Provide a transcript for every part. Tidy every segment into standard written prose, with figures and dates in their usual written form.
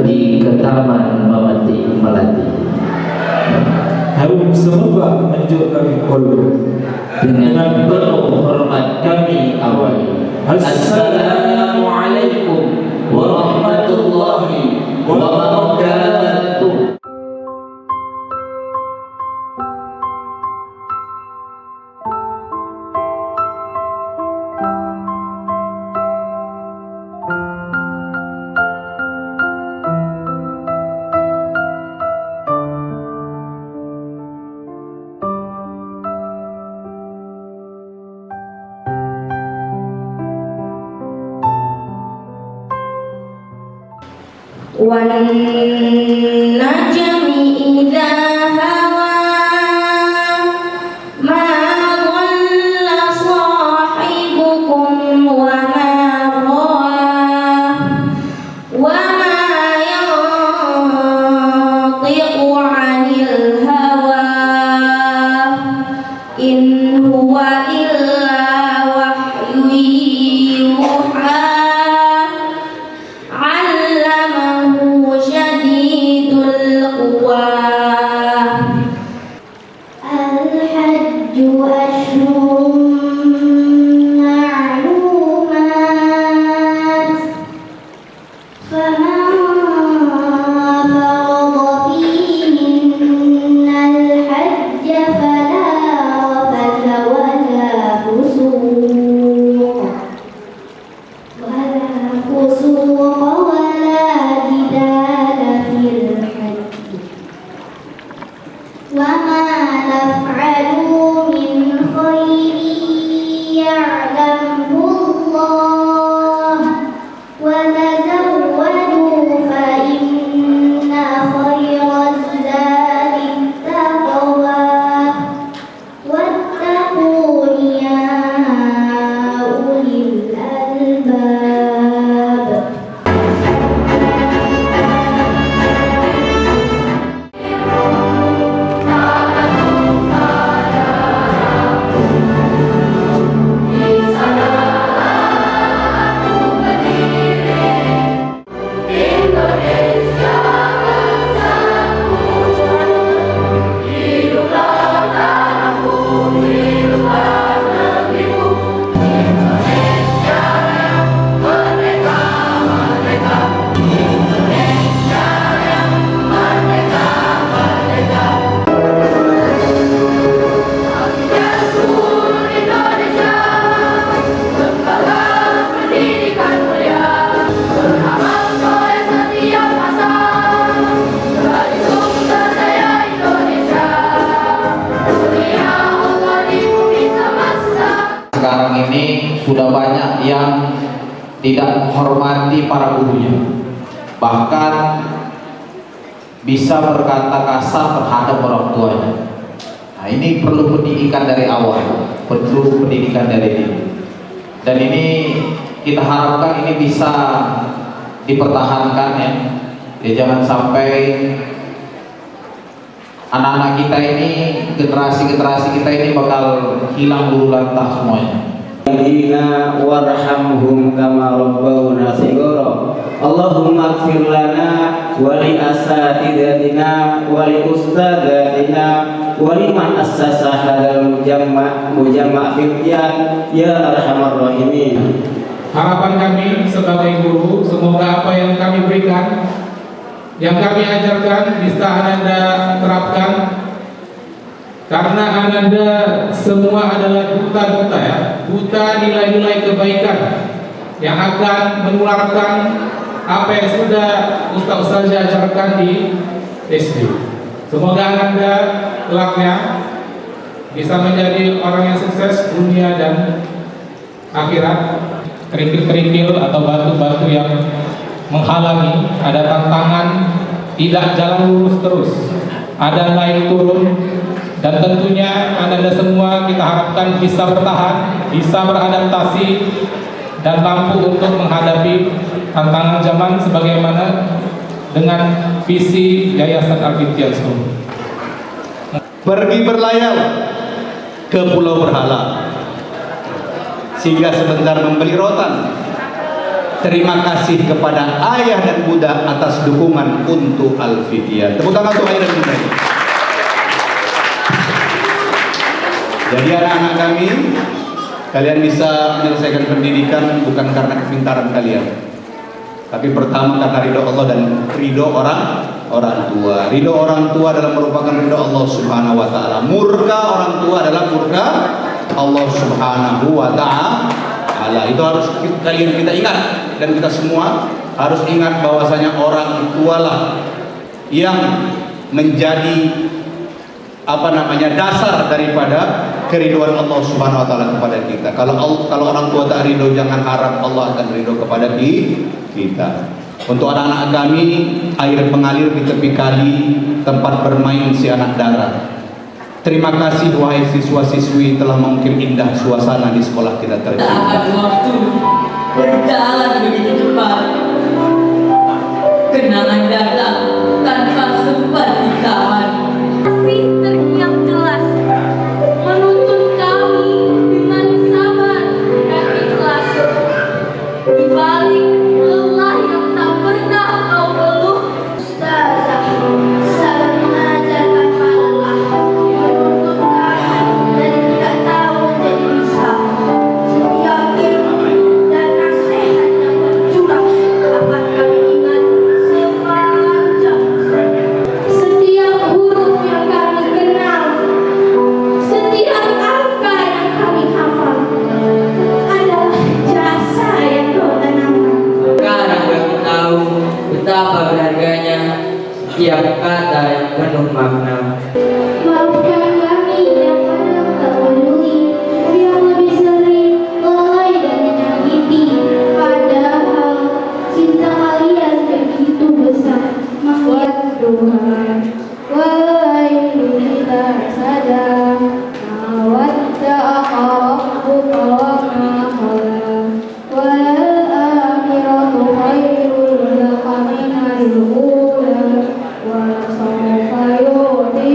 pergi ke taman memetik melati. Semoga menunjukkan kolbu Dengan penuh hormat kami awali. Assalamualaikum warahmatullahi wabarakatuh. وَالنَّجْمِ إِذَا هَوَى مَا ضَلَّ صَاحِبُكُمْ وَمَا غَوَى وَمَا يَنطِقُ عَنِ الْهَوَى إِنْ هُوَ إِلَّا وَحْيٌ يُوحَى Sekarang ini sudah banyak yang tidak menghormati para gurunya, bahkan bisa berkata kasar terhadap orang tuanya. Nah, ini perlu pendidikan dari awal, perlu pendidikan dari dini. Dan ini kita harapkan ini bisa dipertahankan ya. Jangan sampai anak-anak kita ini, generasi-generasi kita ini bakal hilang dulu lantas semuanya. Inna warhamhum kama rabbawna shighara. Allahumma ighfir lana wa li asatidatina wa li ustadatina wa liman assasa hadzal mujamma' fityan ya arhamar rahimin. Harapan kami sebagai guru, semoga apa yang kami berikan, yang kami ajarkan bisa Ananda terapkan, karena Ananda semua adalah duta-duta ya, duta nilai-nilai kebaikan yang akan menularkan apa yang sudah Ustaz-Ustazah ajarkan di SD. Semoga Ananda kelaknya bisa menjadi orang yang sukses dunia dan akhirat. Kerikil-kerikil atau batu-batu yang menghalangi, ada tantangan, tidak jalan lurus terus, ada naik turun, dan tentunya Anda semua kita harapkan bisa bertahan, bisa beradaptasi, dan mampu untuk menghadapi tantangan zaman sebagaimana dengan visi Yayasan Al-Fityan School. Pergi berlayar ke pulau berhala, sehingga sebentar membeli rotan, terima kasih kepada ayah dan bunda atas dukungan untuk Al-Fidiyah. Tepuk tangan untuk ayah dan bunda. Jadi anak-anak kami, kalian bisa menyelesaikan pendidikan bukan karena kepintaran kalian, tapi pertama karena ridho Allah dan ridho orang tua. Ridho orang tua adalah merupakan ridho Allah Subhanahu wa taala. Murka orang tua adalah murka Allah Subhanahu wa taala. Itu harus kalian kita ingat, dan kita semua harus ingat bahwasanya orang tualah yang menjadi dasar daripada keriduan Allah Subhanahu wa taala kepada kita. Kalau orang tua tak ridho, jangan harap Allah akan ridho kepada kita. Untuk anak-anak kami, air mengalir di tepi kali, tempat bermain si anak darah. Terima kasih wahai siswa-siswi telah mengukir indah suasana di sekolah kita tercinta. Saat waktu berjalan begitu cepat, kenangan datang tanpa sempat ditahan. Kasih terdiam jelas menuntun kami dengan sabar dan ikhlas. Di balik lelah yang tak pernah kau keluh, Ustazah selalu mengajarkan lelah, menuntut kami dari tidak tahu menjadi bisa. Setiap ilmu dan nasihat yang tercurah dapat kami ingat sepanjang masa. Setiap huruf yang kami kenal, setiap angka yang kami hafal adalah jasa yang kau tanamkan. Sekarang kami tahu betapa berharganya setiap kata yang penuh makna. Maafkan kami yang kadang tak peduli, yang lebih sering lalai dan menyakiti. Padahal cinta kalian begitu besar. Maafkan Tuhan, walailu kita saja. Mawadda akharabbuka wa ma'ala, wal akhiratu khairul laka minal ula, wa sawfa yu'ti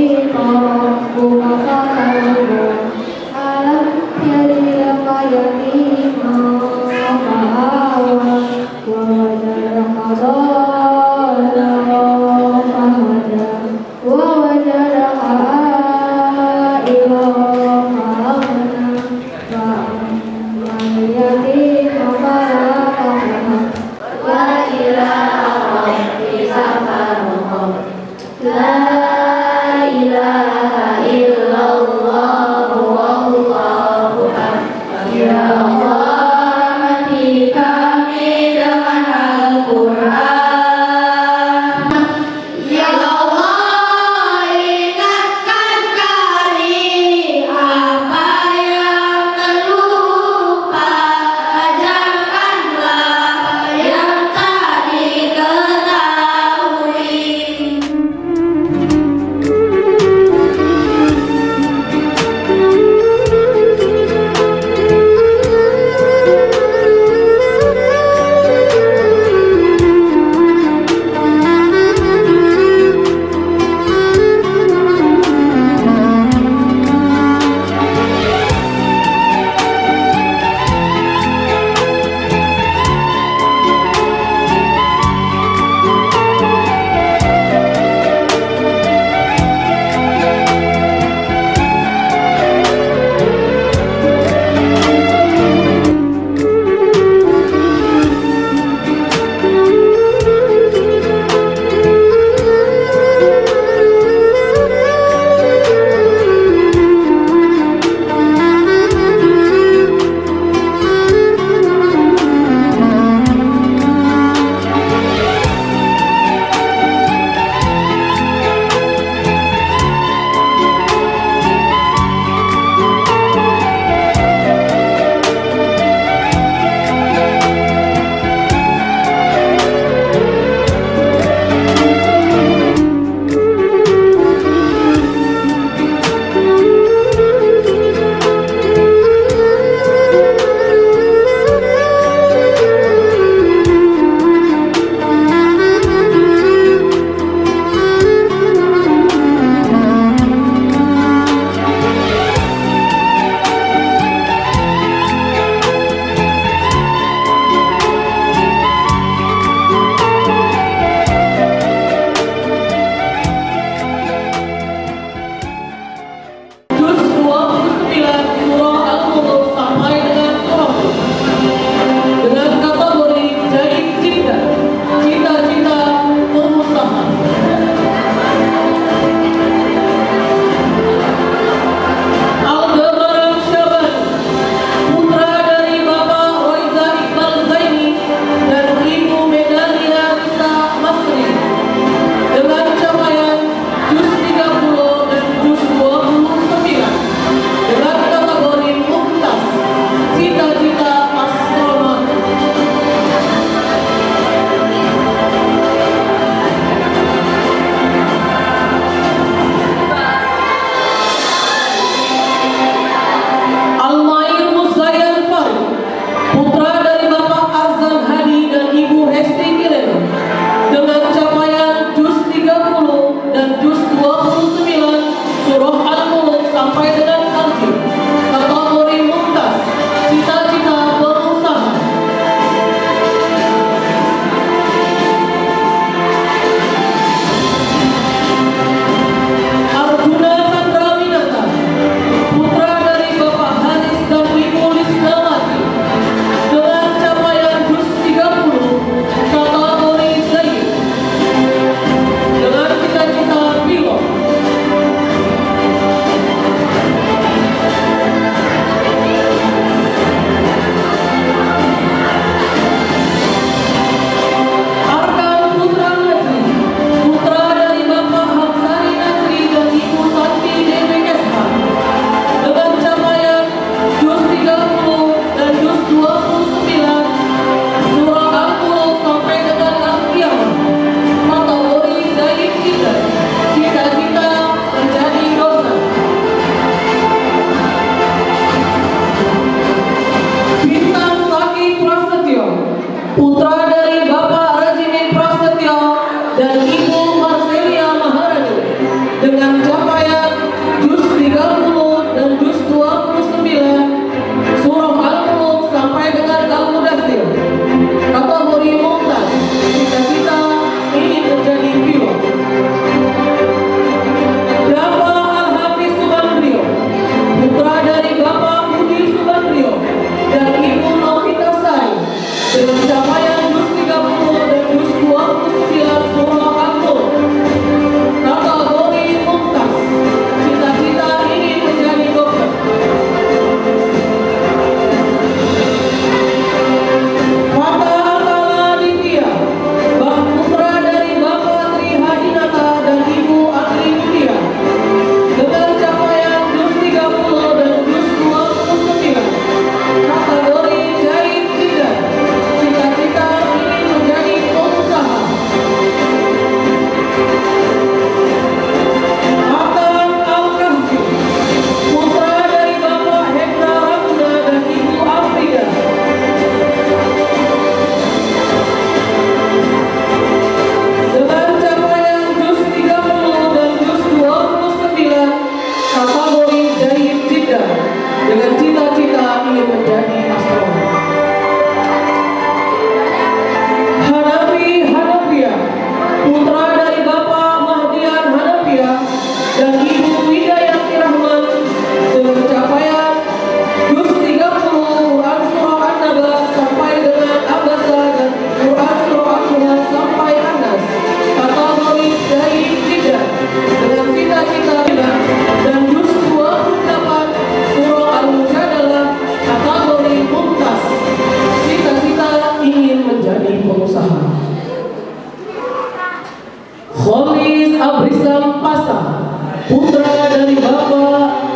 dari Bapak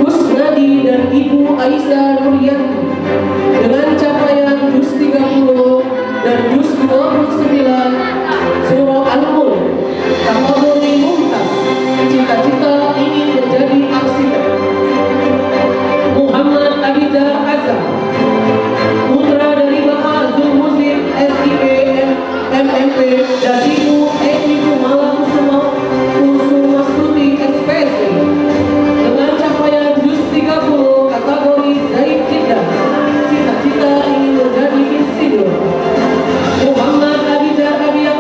Kusnadi dan Ibu Aisyah Nuryanti dengan capaian juz 30 dan juz 29 surah Al-Mulk, kategori mumtaz, cita-cita ingin menjadi arsitek. Muhammad Abizar Azhar, putra dari Bapak Zulmusin SIP MMP dan Ibu Eni Kumala Kusumastuti SPSI dengan capaian juz 30 kategori Zaid Jeddah, cita-cita ingin menjadi insinyur. Muhammad Abizar Abiyah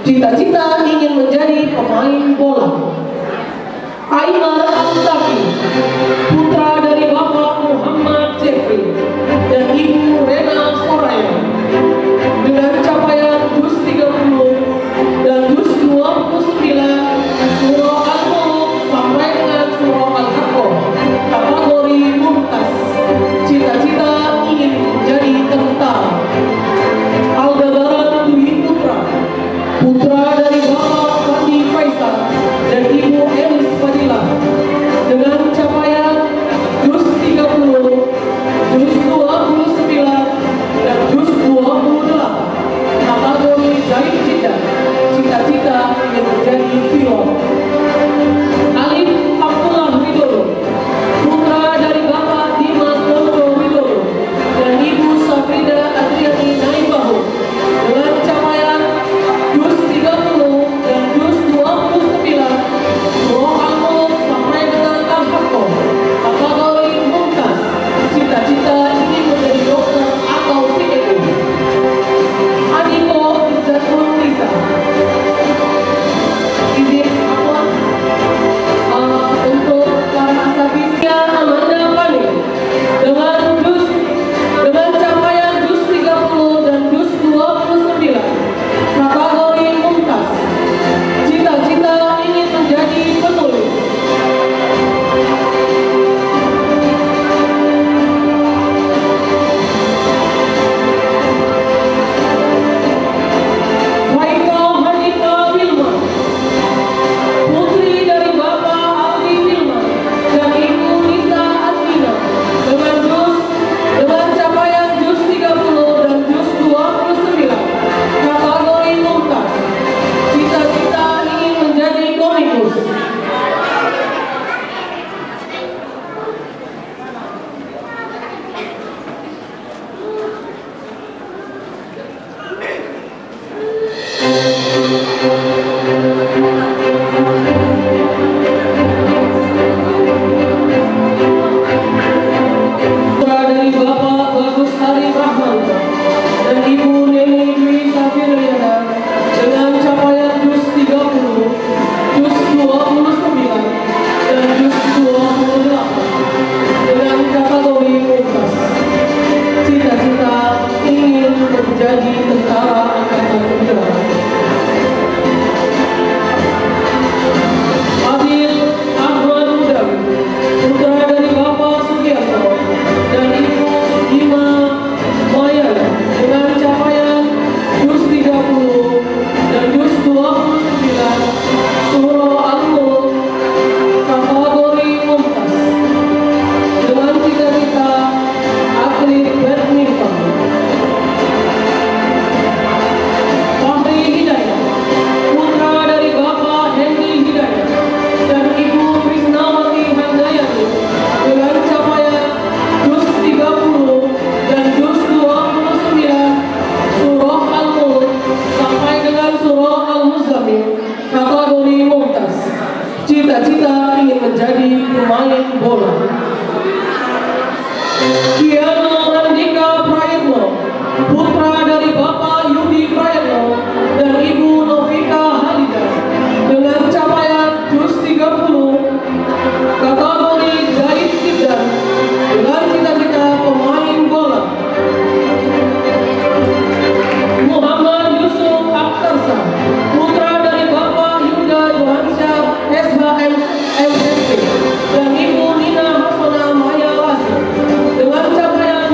cita-cita ingin menjadi pemain bola. Aiman Al-Taki, putra dari Bapak Muhammad Jeffrey dan Ibu Rena Soraya, dengan capaian juz 30 dan juz 29 surah Al-Mulk sampai dengan surah Al-Haqqah, kategori mumtaz, cita-cita ingin menjadi tentara. Aldebaran Dwi Putra, putra dari Bapak Fandi Faisal dan Ibu Elis Fadilah, dengan capaian juz 30, juz 29 dan juz 28, kategori Jahit Jeddah, cita-cita ingin menjadi pilot. Alif Abdullah Widodo, putra dari Bapak Dimas Dojo Widodo dan Ibu Safrida Adriani Naibahu, dengan capaian juz 30 dan juz 29 surah Al-Mulk sampai dengan Al-Haqqah, kategori mumtaz, cita-cita ingin menjadi dokter atau CEO. Aniko Izzatul Nisa, izin untuk para asabisnya Amanda Pani, dengan capaian juz 30 dan juz 29 kategori mumtaz, cita-cita ingin menjadi penulis. Faiko Hanifah Wilman, putri dari Bapak Aldi Wilman dan Ibu Nisa Adina, dengan capaian juz 30 dan juz 29 kategori mumtaz, cita-cita ingin menjadi komikus. Putra dari Bapak Bagus Hari Rahman dan Ibu Neni Dwi Safiriana, dengan capaian juz 30, juz 29 dan juz 28, dengan kategori mumtaz, cita-cita ingin menjadi tentara angkatan udara. Adil Ahmad Udawi, putra dari Bapak Sugiarto dan Ibu Ima Maya, dengan capaian juz 30 dan juz 29 surah Al-Mulk, kategori mumtaz, dengan cita-cita atlet badminton. Fahri Hidayat, putra dari Bapak Hendy Hidayat dan Ibu Krisnawati Handayani, dengan capaian juz 30 dan juz 29 surah Al-Mulk sampai dengan surah Al-Muzammil, kategori mumtaz, cita-cita ingin menjadi pemain bola. Kiana Mandika Prayitno, putra dari Bapak Yudi Prayitno dan Ibu Novika Halidah, dengan capaian juz 30 kategori Jahit Jeddah, dengan cita-cita pemain bola. Muhammad Yusuf Akhtarsa, putra dari Bapak Yuda Johansyah SHM MSP dan Ibu Nina Hasana Maya Wasi, dengan capaian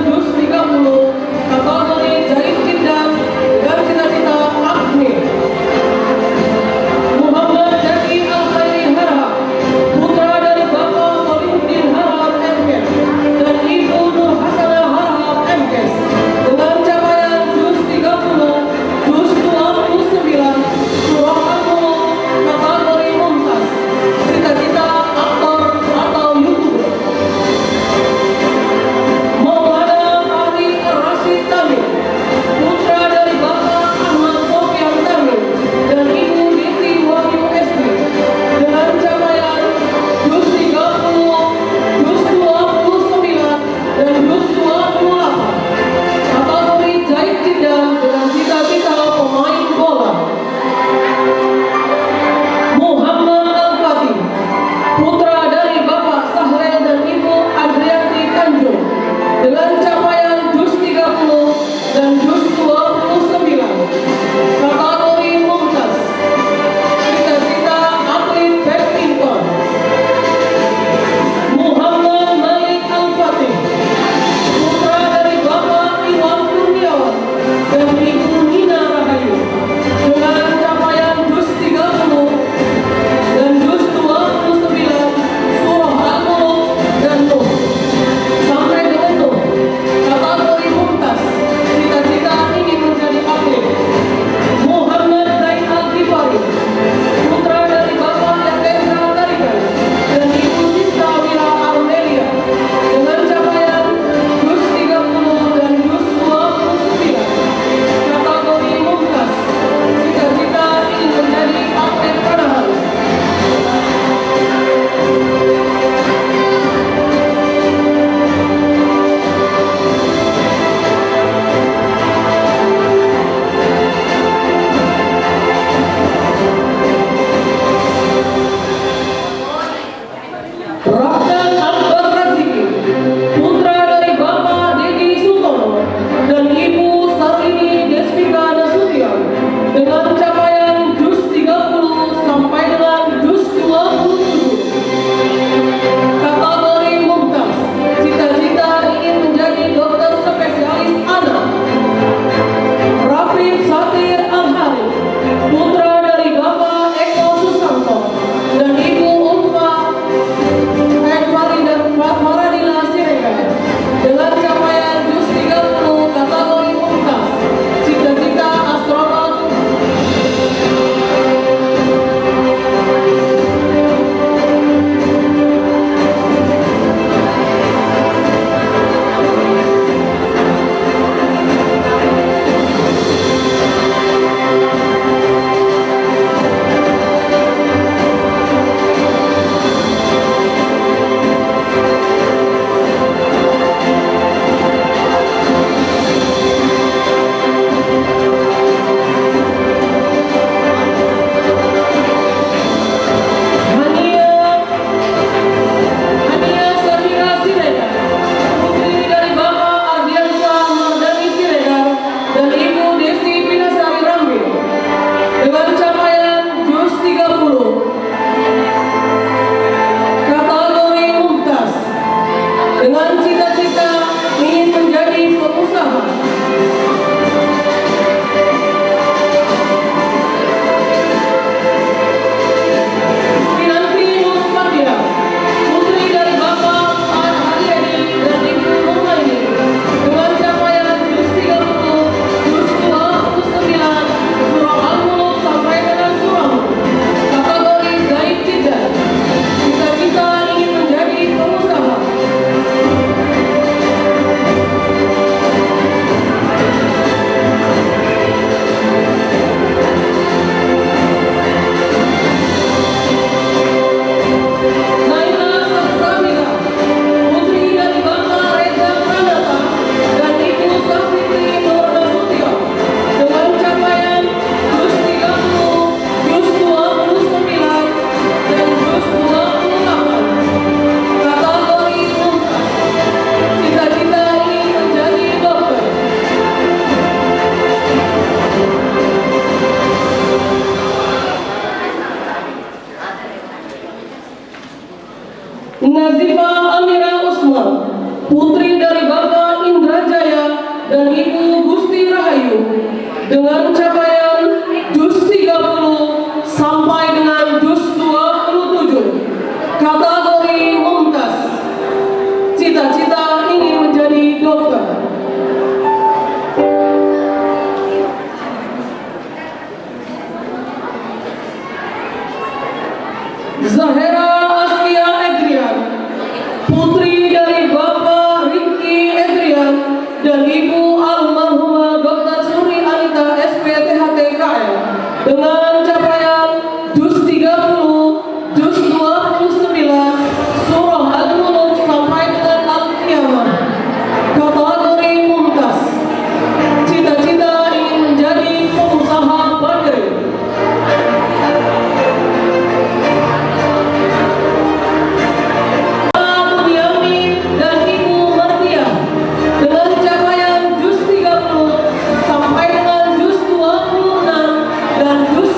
Nazifah Amira Usman, putri dari Bapak Indrajaya dan Ibu Gusti Rahayu, dengan capaian juz 30 sampai dengan juz 27, kategori mumtaz. Cita-cita ingin menjadi dokter. Zahera Askia Edrian, putri dari Bapak Riki Edrian dan Ibu almarhumah Dr. Suri Anita SPTHT KL, dengan capaian juz 30, juz 29, surah Al-Mulk sampai dengan Al-Qiyamah, kategori mumtaz. Cita-cita ingin menjadi pengusaha baterai. Dan Ibu Martia, dengan capaian juz 30 sampai dengan juz 26 dan juz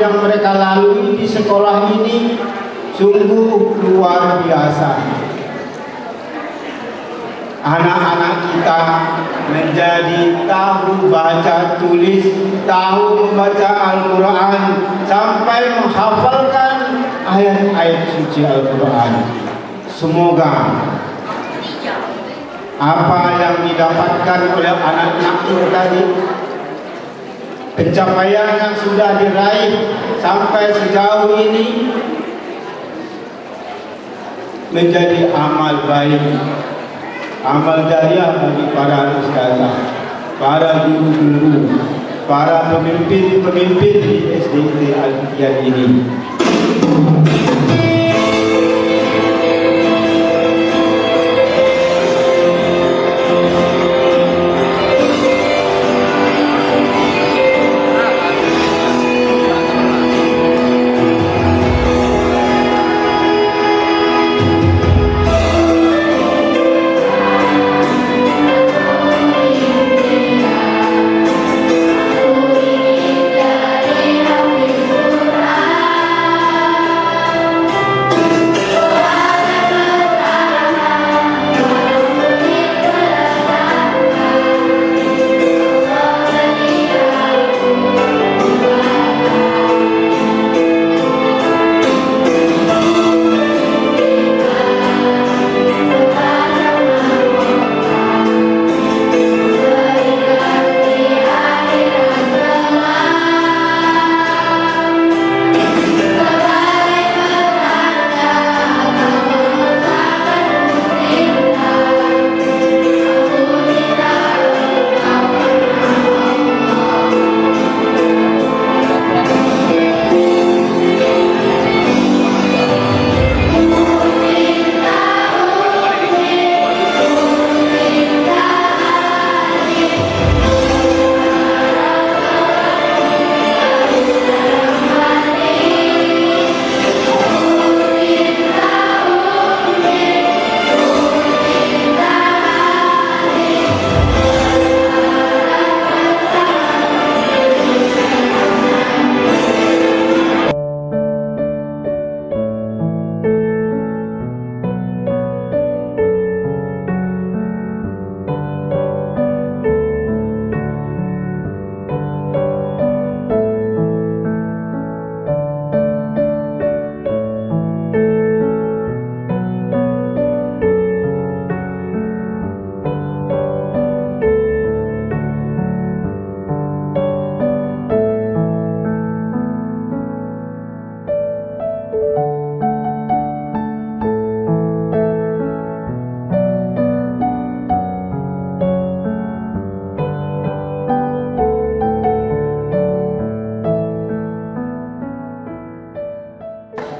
yang mereka lalui di sekolah ini sungguh luar biasa. Anak-anak kita menjadi tahu baca tulis, tahu membaca Al-Quran, sampai menghafalkan ayat-ayat suci Al-Quran. Semoga apa yang didapatkan oleh anak-anak tadi, pencapaian yang sudah diraih sampai sejauh ini, menjadi amal baik, amal jariah bagi para ustazah, para guru-guru, para pemimpin-pemimpin di SDT Al-Fiqhiyah ini.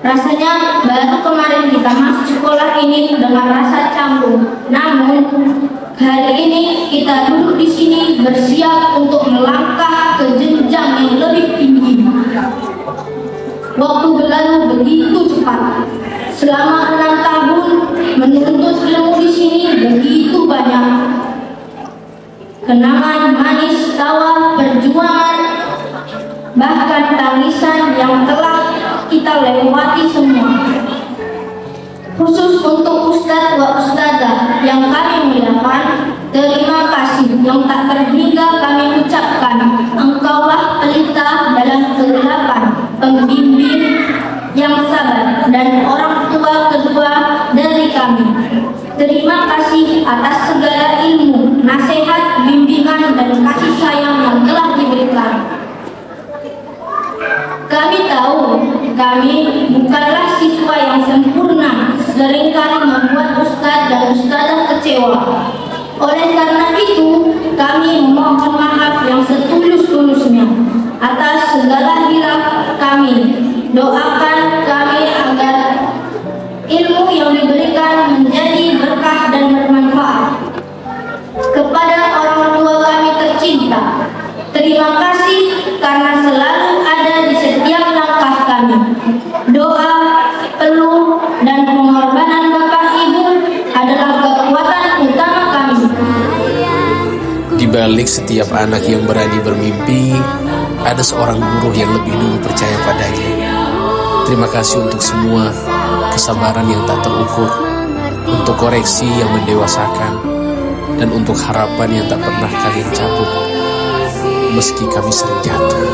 Rasanya baru kemarin kita masuk sekolah ini dengan rasa canggung. Namun hari ini kita duduk di sini bersiap untuk melangkah ke jenjang yang lebih tinggi. Waktu berlalu begitu cepat. Selama 6 tahun menuntut ilmu di sini begitu banyak. Kenangan manis, tawa, perjuangan, bahkan tangisan yang telah kita lewati semua. Khusus untuk Ustadz wa Ustazah yang kami muliakan, terima kasih yang tak terhingga kami ucapkan. Engkaulah pelita dalam kegelapan, pembimbing yang sabar, dan orang tua kedua dari kami. Terima kasih atas segala ilmu, nasihat, bimbingan, dan kasih sayang yang telah diberikan. Kami tahu kami bukanlah siswa yang sempurna, seringkali membuat ustadz dan ustazah kecewa. Oleh karena itu, kami mohon maaf yang setulus-tulusnya atas segala hilaf kami. Doakan kami agar ilmu yang diberikan menjadi berkah dan bermanfaat. Kepada orang tua kami tercinta, terima kasih karena selalu ada di setiap langkah kami. Doa, peluh, dan pengorbanan Bapak Ibu adalah kekuatan utama kami. Di balik setiap anak yang berani bermimpi, ada seorang guru yang lebih dulu percaya padanya. Terima kasih untuk semua kesabaran yang tak terukur, untuk koreksi yang mendewasakan, dan untuk harapan yang tak pernah kalian cabut, meski kami sering jatuh.